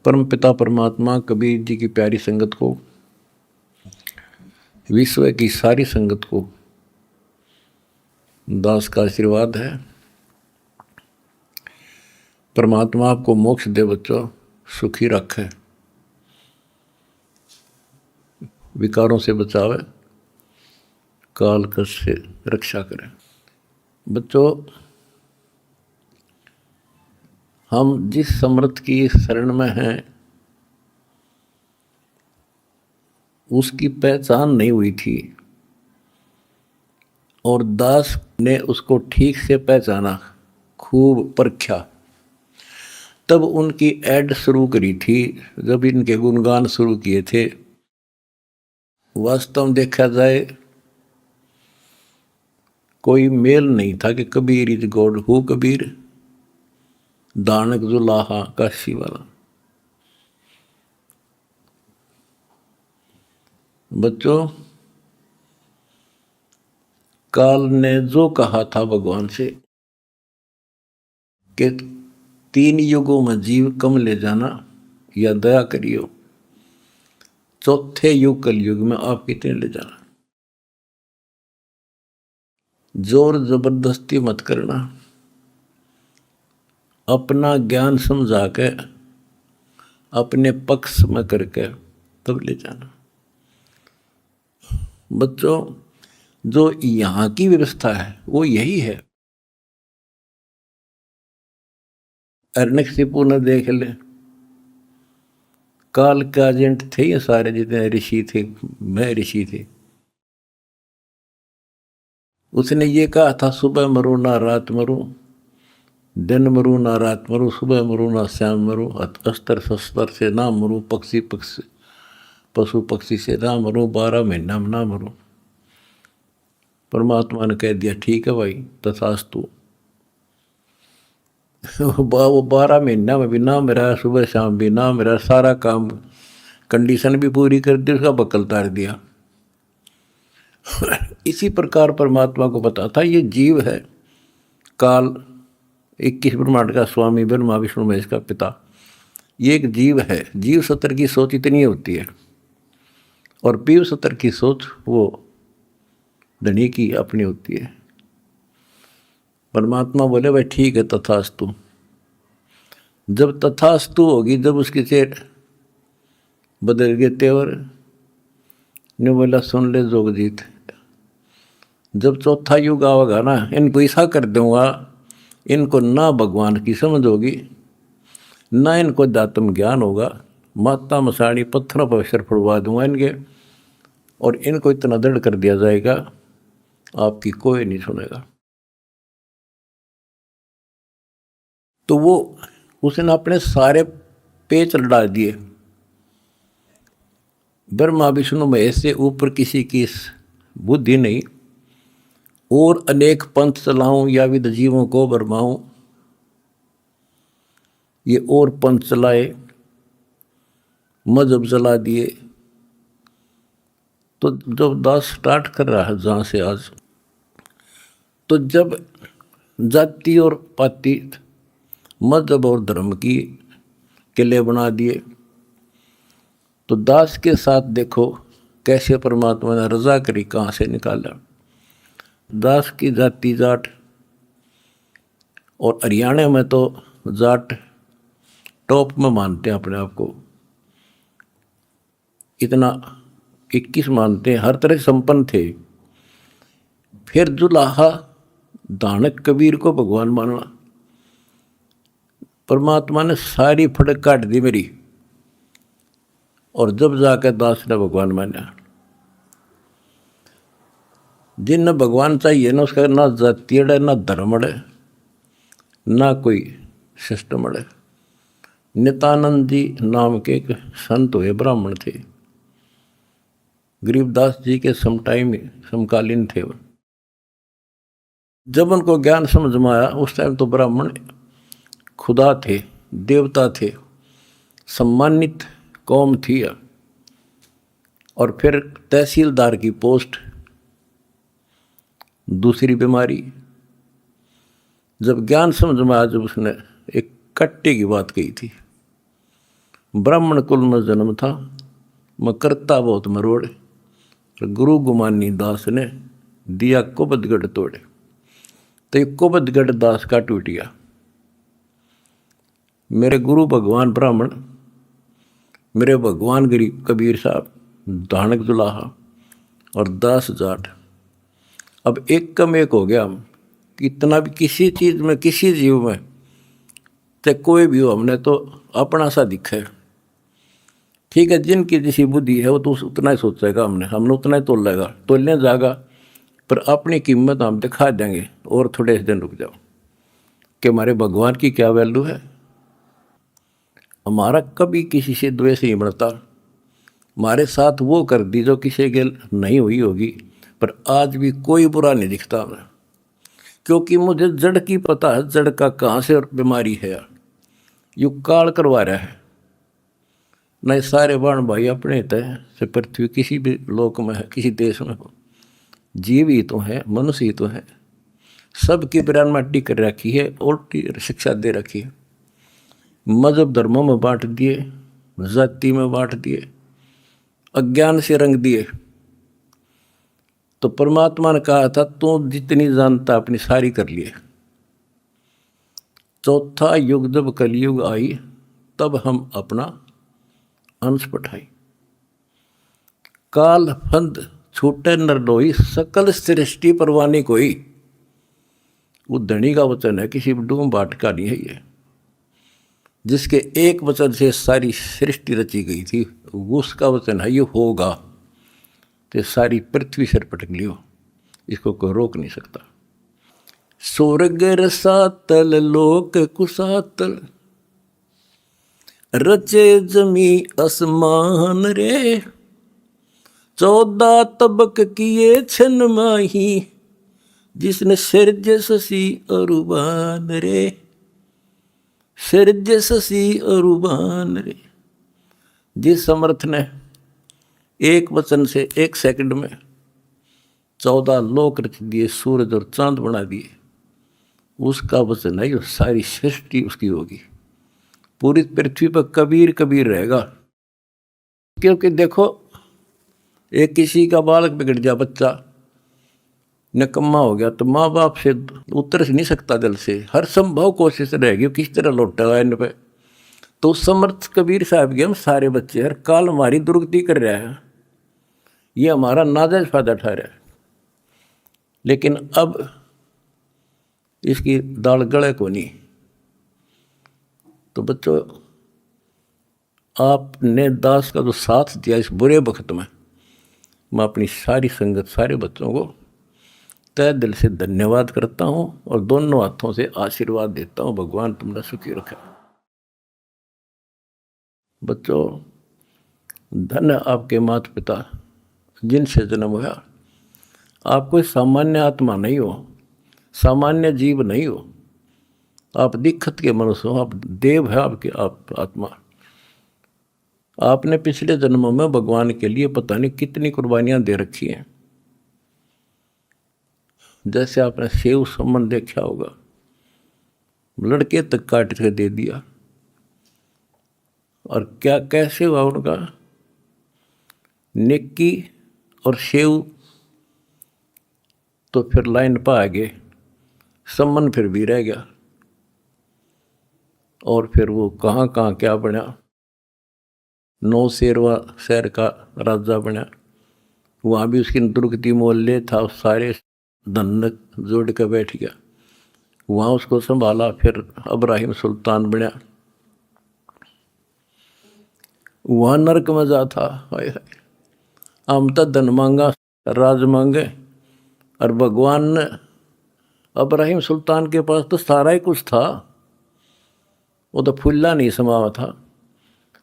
परम पिता परमात्मा कबीर जी की प्यारी संगत को, विश्व की सारी संगत को दास का आशीर्वाद है। परमात्मा आपको मोक्ष दे बच्चों, सुखी रखे, विकारों से बचावे, काल कष्ट से रक्षा करे। बच्चों, हम जिस समर्थ की शरण में हैं उसकी पहचान नहीं हुई थी और दास ने उसको ठीक से पहचाना, खूब परखा, तब उनकी ऐड शुरू करी थी, जब इनके गुणगान शुरू किए थे। वास्तव में देखा जाए कोई मेल नहीं था कि Kabir is God, who Kabir, दानक जुलाहा काशी वाला। बच्चों, काल ने जो कहा था भगवान से कि 3 युगों में जीव कम ले जाना या दया करियो, चौथे युग कलयुग में आप कितने ले जाना। जोर जबरदस्ती मत करना, अपना ज्ञान समझा के अपने पक्ष में करके तब ले जाना। बच्चों, जो यहाँ की व्यवस्था है वो यही है। हिरण्यकशिपु ने देख ले, काल के एजेंट थे ये सारे, जितने ऋषि थे, मैं ऋषि थे। उसने ये कहा था, सुबह मरो ना रात मरो, दिन मरू ना रात मरू, सुबह मरू ना शाम मरू, अस्त्र शस्त्र से ना मरू, पशु पक्षी से ना मरू, 12 महीना में ना मरू। परमात्मा ने कह दिया, ठीक है भाई, तथास्तु। वो 12 महीना में भी ना मेरा, सुबह शाम भी ना मेरा, सारा काम कंडीशन भी पूरी कर दी, उसका बकल तार दिया। इसी प्रकार परमात्मा को पता था ये जीव है, काल 21 ब्रह्मांड का स्वामी, ब्रह्मा विष्णु महेश का पिता, ये एक जीव है। जीव सत्र की सोच इतनी होती है और पीव सत्र की सोच वो धनी की अपनी होती है। परमात्मा बोले, भाई ठीक है, तथास्तु। जब तथास्तु होगी, जब उसके चेहरे बदल गए तेवर, ने बोला, सुन ले जोगजीत, जब चौथा युग आवेगा ना, इनको ऐसा कर दूंगा, इनको ना भगवान की समझ होगी, ना इनको अध्यात्म ज्ञान होगा, माता मसाणी पत्थरों पर अक्षर फुड़वा दूंगा इनके, और इनको इतना दृढ़ कर दिया जाएगा आपकी कोई नहीं सुनेगा। तो वो उसने अपने सारे पेच लड़ा दिए, ब्रह्मा विष्णु महेश से ऊपर किसी की बुद्धि नहीं, और अनेक पंथ चलाऊं या विद जीवों को बरमाऊं, ये और पंथ चलाए, मजहब चला दिए। तो जब दास स्टार्ट कर रहा है जहाँ से आज, तो जब जाति और पाति, मजहब और धर्म की किले बना दिए, तो दास के साथ देखो कैसे परमात्मा ने रजा करी, कहाँ से निकाला। दास की जाति जाट, और हरियाणा में तो जाट टॉप में मानते हैं अपने आप को, इतना 21 मानते हैं, हर तरह संपन्न थे। फिर जुलाहा दानक कबीर को भगवान मानना, परमात्मा ने सारी फड़क काट दी मेरी, और जब जाकर दास ने भगवान माना। जिन भगवान चाहिए ना, उसका ना जाति अड़े, ना धर्म अड़े, ना कोई सिस्टम अड़े। नित्यानंद जी नाम के एक संत हुए, ब्राह्मण थे, गरीबदास जी के समकालीन थे वो। जब उनको ज्ञान समझ में आया, उस टाइम तो ब्राह्मण खुदा थे, देवता थे, सम्मानित कौम थी। और फिर तहसीलदार की पोस्ट, दूसरी बीमारी। जब ज्ञान समझ में आया, जब उसने एक कट्टे की बात कही थी, ब्राह्मण कुल में जन्म था, मैं करता बहुत मरोड़। गुरु गुमानी दास ने दिया कुबदगढ़ तोड़े, तो ये कुबदगढ़ दास का टूट गया। मेरे गुरु भगवान ब्राह्मण, मेरे भगवान गरीब कबीर साहब, धानक दुलाहा और दास जाट, अब एक कम एक हो गया हम। इतना भी किसी चीज़ में, किसी जीव में, तो कोई भी हो, हमने तो अपना सा दिखा है। ठीक है, जिनकी जैसी बुद्धि है वो तो उतना ही सोचेगा, हमने उतना ही तोलेगा, तोलने जाएगा, पर अपनी कीमत हम दिखा देंगे। और थोड़े दिन रुक जाओ कि हमारे भगवान की क्या वैल्यू है। हमारा कभी किसी से द्वेष नहीं बढ़ता। हमारे साथ वो कर दी जो किसी के नहीं हुई होगी, पर आज भी कोई बुरा नहीं दिखता हमें, क्योंकि मुझे जड़ की पता है, जड़ का कहाँ से और बीमारी है। यू काल करवा रहा है। नहीं सारे बाण भाई अपने तय से पृथ्वी किसी भी लोक में है, किसी देश में हो, जीव ही तो है, मनुष्य ही तो है। सबकी बिरान माटी कर रखी है, उल्टी शिक्षा दे रखी है। मजहब धर्मों में बांट दिए, जाति में बांट दिए, अज्ञान से रंग दिए। तो परमात्मा ने कहा था तू जितनी जानता अपनी सारी कर लिए। चौथा युग जब कलयुग आई, तब हम अपना अंश पठाई। काल फंद छूटे नरडोई, सकल सृष्टि परवानी कोई। वो धनी का वचन है, किसी डूम बाट का नहीं है ये। जिसके एक वचन से सारी सृष्टि रची गई थी, उसका वचन है ये होगा, तो सारी पृथ्वी सिर पटक लियो, इसको कोई रोक नहीं सकता। स्वर्ग रसातल लोक कुसातल, रचे जमी असमान रे। 14 तबक किए छन माही, जिसने सिरज ससी अरुबान रे। सिरज ससी अरुबान रे। जिस समर्थ ने एक वचन से एक सेकंड में 14 लोक रच दिए, सूरज और चांद बना दिए, उसका वचन है ये सारी सृष्टि उसकी होगी। पूरी पृथ्वी पर कबीर कबीर रहेगा। क्योंकि देखो, एक किसी का बालक बिगड़ गया, बच्चा निकम्मा हो गया, तो माँ बाप से उतर नहीं सकता दिल से, हर संभव कोशिश रहेगी किस तरह लौटेगा इन पे। तो समर्थ कबीर साहब के हम सारे बच्चे, हर काल हमारी दुर्गति कर रहा है, ये हमारा नाजायज फायदा ठा रहा है। लेकिन अब इसकी दाल गले को नहीं। तो बच्चों, आपने दास का जो साथ दिया इस बुरे वक्त में, मैं अपनी सारी संगत, सारे बच्चों को तय दिल से धन्यवाद करता हूँ और दोनों हाथों से आशीर्वाद देता हूँ। भगवान तुमने सुखी रखा। बच्चों, धन आपके माता पिता जिनसे जन्म हुआ। आप कोई सामान्य आत्मा नहीं हो, सामान्य जीव नहीं हो, आप दिक्कत के मनुष्य हो, आप देव है, आपके आप आत्मा। आपने पिछले जन्मों में भगवान के लिए पता नहीं कितनी कुर्बानियां दे रखी हैं। जैसे आपने सेव सम्मन देखा होगा, लड़के तक काट के दे दिया, और क्या कैसे हुआ उनका, नेकी और सेव तो फिर लाइन पर आ गए, सम्मन फिर भी रह गया, और फिर वो कहाँ कहाँ क्या बना, 9 शेरवा शहर का राजा बना, वहाँ भी उसकी दुर्गति मोहल्ले था, सारे धन जोड़ के बैठ गया, वहाँ उसको संभाला। फिर इब्राहिम सुल्तान बना, वहाँ नरक में जा था। हाय हाय, हम तो धन मांगा, राज मांगे, और भगवान ने इब्राहिम सुल्तान के पास तो सारा ही कुछ था, वो तो फुल्ला नहीं समावा था।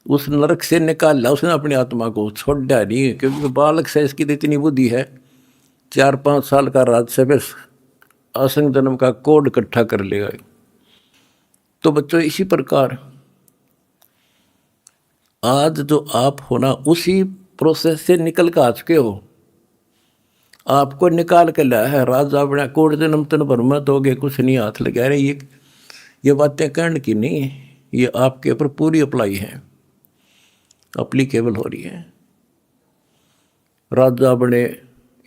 उस नरक से निकाला उसने अपनी आत्मा को, छोड़ा नहीं, क्योंकि बालक से इसकी तो इतनी बुद्धि है, 4-5 साल का राज्य में असंग जन्म का कोड इकट्ठा कर लेगा। तो बच्चों, इसी प्रकार आज जो आप हो ना, उसी प्रोसेस से निकल कर आ चुके हो। आपको निकाल के लाया है राजा बना, कोड जन्म तन भर में दोगे कुछ नहीं, हाथ लगा रहे। ये बातें कहने की नहीं, ये आपके ऊपर पूरी अप्लाई है। अप्लीकेबल हो रही है। राजा बने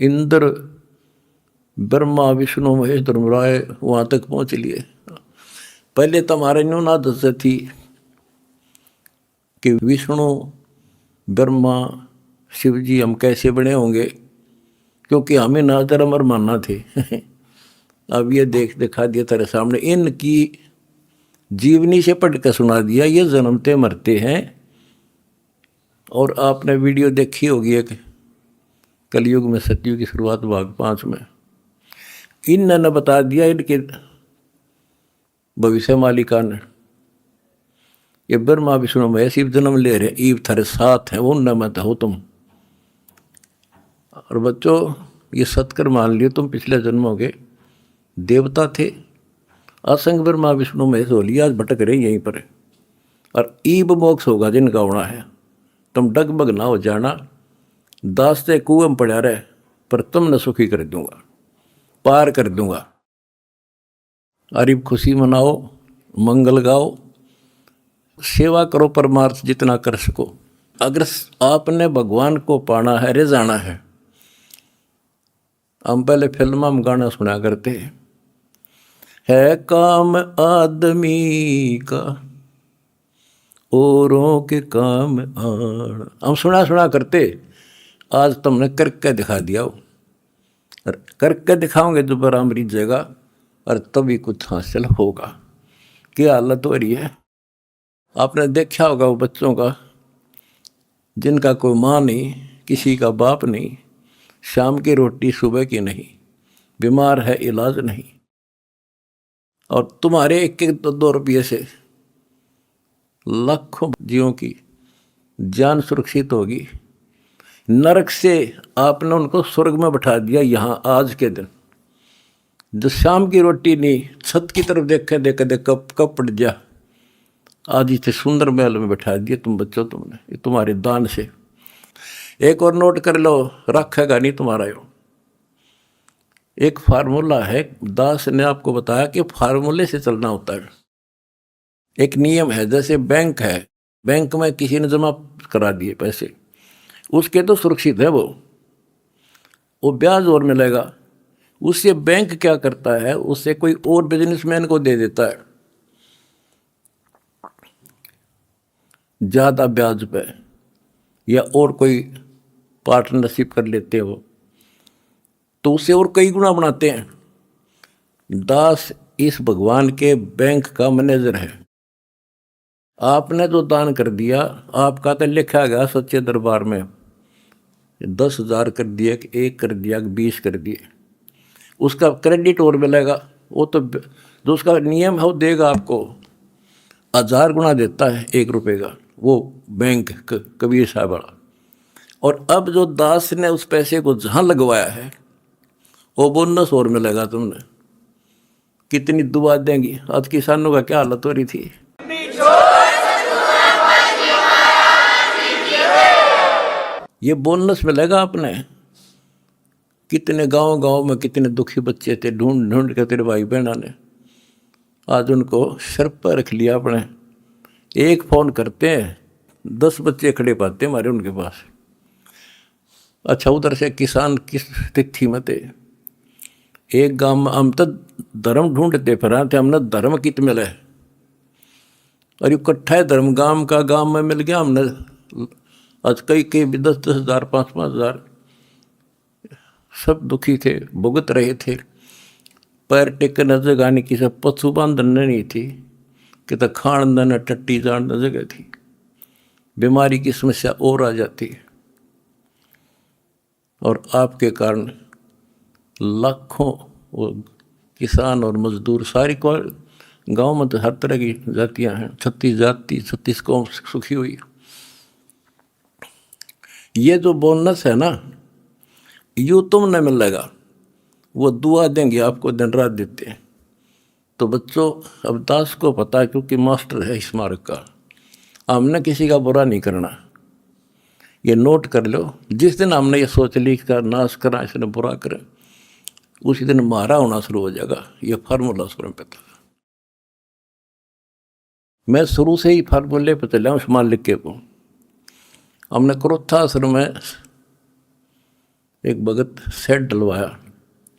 इंद्र, ब्रह्मा विष्णु महेश धर्मराय वहाँ तक पहुँच लिए। पहले तो हमारे न्यून आदत थी कि विष्णु ब्रह्मा शिव जी हम कैसे बने होंगे, क्योंकि हमें ना धर्म और मानना थे। अब ये दिखा दिया तेरे सामने, इनकी जीवनी से पढ़ कर सुना दिया, ये जन्मते मरते हैं। और आपने वीडियो देखी होगी एक कलयुग में सतयुग की शुरुआत भाग 5 में, इन्होंने बता दिया इनके भविष्य मालिका ने, ये ब्रह्मा विष्णु महेश शिव जन्म ले रहे, ईव थारे साथ है, वो न मत हो तुम। और बच्चों ये सत्कर मान लियो, तुम पिछले जन्मों के देवता थे, असंग ब्रह्मा विष्णु महेश हो लिया, आज भटक रहे यहीं पर। और ईब मोक्ष होगा जिनका होना है, तुम डगमग ना हो जाना, दास्ते कुएं में पड़ा रहे, पर तुमने सुखी कर दूंगा, पार कर दूंगा। अरिब खुशी मनाओ, मंगल गाओ, सेवा करो परमार्थ जितना कर सको। अगर आपने भगवान को पाना है, रिझाना है, हम पहले फिल्म में गाना सुना करते है काम आदमी का औरों के काम आण, हम सुना करते। आज तुमने करके दिखा दिया हो, और करके दिखाओगे दोबारा अमृत जगह, और तभी कुछ हासिल होगा। क्या हालत हो रही है, आपने देखा होगा वो बच्चों का जिनका कोई माँ नहीं, किसी का बाप नहीं, शाम की रोटी सुबह की नहीं, बीमार है इलाज नहीं, और तुम्हारे 1-2 रुपये से लाखों जीवों की जान सुरक्षित होगी। नरक से आपने उनको स्वर्ग में बैठा दिया यहाँ आज के दिन। जो शाम की रोटी नहीं, छत की तरफ देखे देखे कब पड़ जा, आज इसे सुंदर महल में बैठा दिया तुम बच्चों, तुमने ये तुम्हारे दान से। एक और नोट कर लो, रखेगा नहीं तुम्हारा यो। एक फार्मूला है, दास ने आपको बताया कि फार्मूले से चलना होता है। एक नियम है, जैसे बैंक है, बैंक में किसी ने जमा करा दिए पैसे, उसके तो सुरक्षित है, वो ब्याज और मिलेगा। उससे बैंक क्या करता है, उससे कोई और बिजनेसमैन को दे देता है ज़्यादा ब्याज पे, या और कोई पार्टनरशिप कर लेते हो तो उससे और कई गुना बनाते हैं। दास इस भगवान के बैंक का मैनेजर है। आपने जो दान कर दिया, आपका तो लिखा गया सच्चे दरबार में, 10,000 कर दिया कि 1 कर दिया कि 20 कर दिए, उसका क्रेडिट और मिलेगा। वो तो जो उसका नियम है वो देगा आपको, 1000 गुना देता है 1 रुपये का, वो बैंक कबीर साहब वाला। और अब जो दास ने उस पैसे को जहाँ लगवाया है, वो बोनस और मिलेगा तुमने। कितनी दुआ देंगी। आज किसानों का क्या हालत हो रही थी। ये बोनस मिलेगा आपने। कितने गांव में कितने दुखी बच्चे थे, ढूंढ ढूंढ के तेरे भाई बहना ने आज उनको सर पर रख लिया अपने। एक फ़ोन करते हैं 10 बच्चे खड़े पाते हमारे उनके पास। अच्छा, उधर से किसान किस तिथि में थे, एक गांव में हम तो धर्म ढूंढते फिर थे, हमने धर्म कित मिले, और इकट्ठा है धर्म गांव में मिल गया हमने। आज कई 10-10 हज़ार 5-5 हज़ार, सब दुखी थे, भुगत रहे थे। पैर टेकने जगह नहीं, किसी पशु बांधन नहीं थी, कि तो खान न टट्टी जान जगह थी। बीमारी की समस्या और आ जाती है, और आपके कारण लाखों वो किसान और मजदूर, सारी को गांव में तो हर तरह की जातियां हैं, 36 जाति 36 कौम सुखी हुई। ये जो बोनस है ना, यूँ तुम न मिलेगा, वो दुआ देंगे आपको, दिन रात देते हैं। तो बच्चों, अब दास को पता है, क्योंकि मास्टर है इस मार्ग का, हमने किसी का बुरा नहीं करना। ये नोट कर लो, जिस दिन हमने ये सोच ली इसका नाश करना, इसने बुरा करें, उसी दिन मारा होना शुरू हो जाएगा। ये फार्मूला शुरू में पता, मैं शुरू से ही फार्मूले पर चला हूँ मालिक के को। हमने क्रोथा आश्रम में एक भगत सेट डलवाया,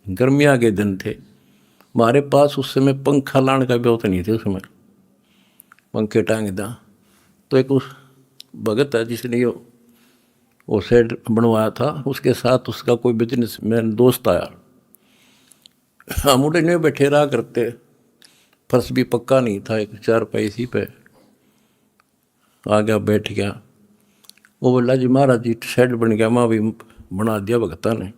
गर्मियाँ के दिन थे, हमारे पास उस समय पंखा लाने का व्यवस्था नहीं थे, उस समय पंखे टांग दा। तो एक उस भगत है जिसने वो सेट बनवाया था, उसके साथ उसका कोई बिजनेसमैन दोस्त आया। हम उड़े नहीं बैठे रहा करते, फर्श भी पक्का नहीं था, एक चारपाई इसी पे आ गया, बैठ गया। वो बोला जी महाराज जी शेड बन गया, माँ भी बना दिया भगता ने,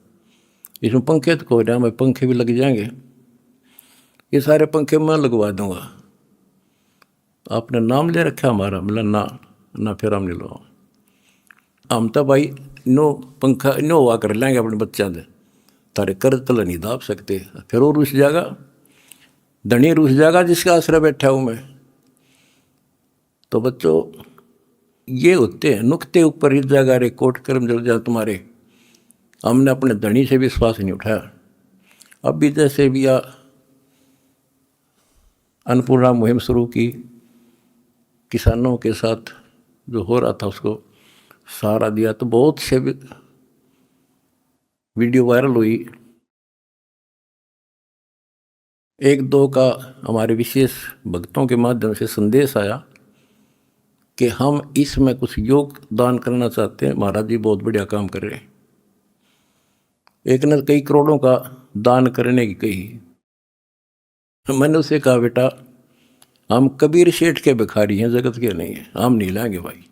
इसमें पंखे तो को रहा, मैं पंखे भी लग जाएंगे, ये सारे पंखे मैं लगवा दूंगा, आपने नाम ले रखा हमारा? बोला ना फिर हम नहीं लो, हम तो भाई नो पंखा नो हुआ कर लेंगे अपने बच्चों से, तारे कर्ज तल नहीं दाब सकते। फिर वो रुस जाएगा, धनी रुस जाएगा जिसका आश्रय बैठा हूँ मैं। तो बच्चों ये होते हैं नुक्ते ऊपर इस जगह रे कोट कर्म जल जा तुम्हारे। हमने अपने धनी से विश्वास नहीं उठाया। अब भी जैसे भी अन्नपूर्णा मुहिम शुरू की, किसानों के साथ जो हो रहा था उसको सहारा दिया, तो बहुत से वीडियो वायरल हुई। एक दो का हमारे विशेष भक्तों के माध्यम से संदेश आया कि हम इसमें कुछ योगदान करना चाहते हैं, महाराज जी बहुत बढ़िया काम कर रहे हैं। एक ने कई करोड़ों का दान करने की कही। मैंने उसे कहा बेटा हम कबीर शेठ के भिखारी हैं, जगत के नहीं हैं, हम नहीं लाएंगे भाई।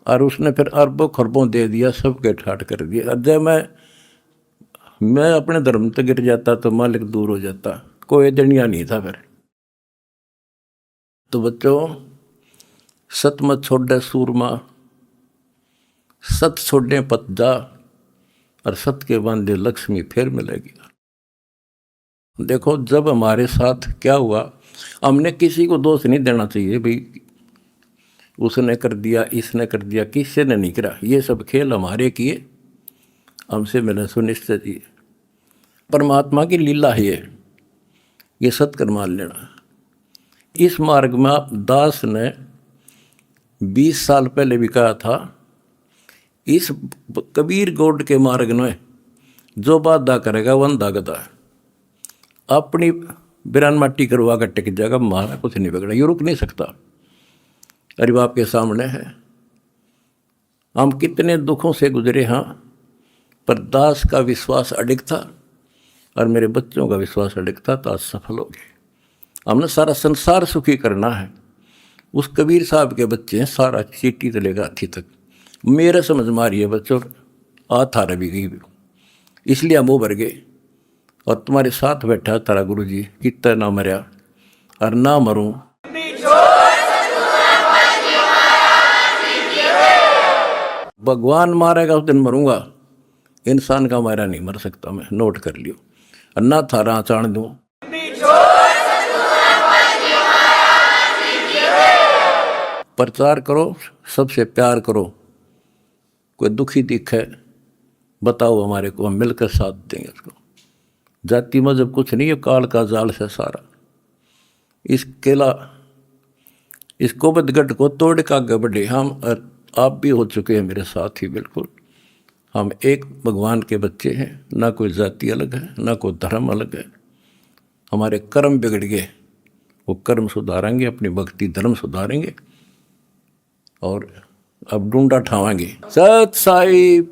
और उसने फिर अरबों खरबों दे दिया, सबके ठाट कर दिया। और जब मैं अपने धर्म तक गिर जाता तो मालिक दूर हो जाता, कोई दनिया नहीं था फिर। तो बच्चों सत मत छोड़े सूरमा, सत छोड़े पत जा, और सत के बांधे लक्ष्मी फिर मिलेगी। देखो जब हमारे साथ क्या हुआ, हमने किसी को दोष नहीं देना चाहिए भाई उसने कर दिया इसने कर दिया, किसी ने नहीं करा। ये सब खेल हमारे किए, हमसे मैंने सुनिश्चित किए। परमात्मा की लीला है ये सत्कर मान लेना। इस मार्ग में दास ने 20 साल पहले भी कहा था, इस कबीर गौड़ के मार्ग में जो बाधा करेगा वह अंधा गधा है। अपनी बिरान माटी करवा कर टिक जाएगा, मारा कुछ नहीं बिगड़ा, ये रुक नहीं सकता। अरे बाप के सामने है। हम कितने दुखों से गुजरे हाँ, पर दास का विश्वास अडिग था और मेरे बच्चों का विश्वास अडिग था, तो आज सफल हो गए। हमने सारा संसार सुखी करना है। उस कबीर साहब के बच्चे हैं, सारा चीटी से लेकर हाथी तक। मेरे समझ मारिए बच्चों, आ थारा भी गई, इसलिए हम उभर गए। और तुम्हारे साथ बैठा तारा गुरु जी, कितना ना मरया और ना मरूं। भगवान मारेगा उस दिन मरूंगा, इंसान का मारा नहीं मर सकता मैं, नोट कर लियो। और ना थारा चाण दूं। प्रचार करो, सबसे प्यार करो। कोई दुखी दिखे बताओ हमारे को, हम मिलकर साथ देंगे उसको। जाति मजहब कुछ नहीं है, काल का जाल से सारा। इस केला इस कोबदगढ़ को तोड़ का आगे बढ़े। हम आप भी हो चुके हैं मेरे साथ ही, बिल्कुल। हम एक भगवान के बच्चे हैं, ना कोई जाति अलग है ना कोई धर्म अलग है। हमारे कर्म बिगड़ गए, वो कर्म सुधारेंगे, अपनी भक्ति धर्म सुधारेंगे और अब ढूंढा ठावाएंगे। सत साहिब।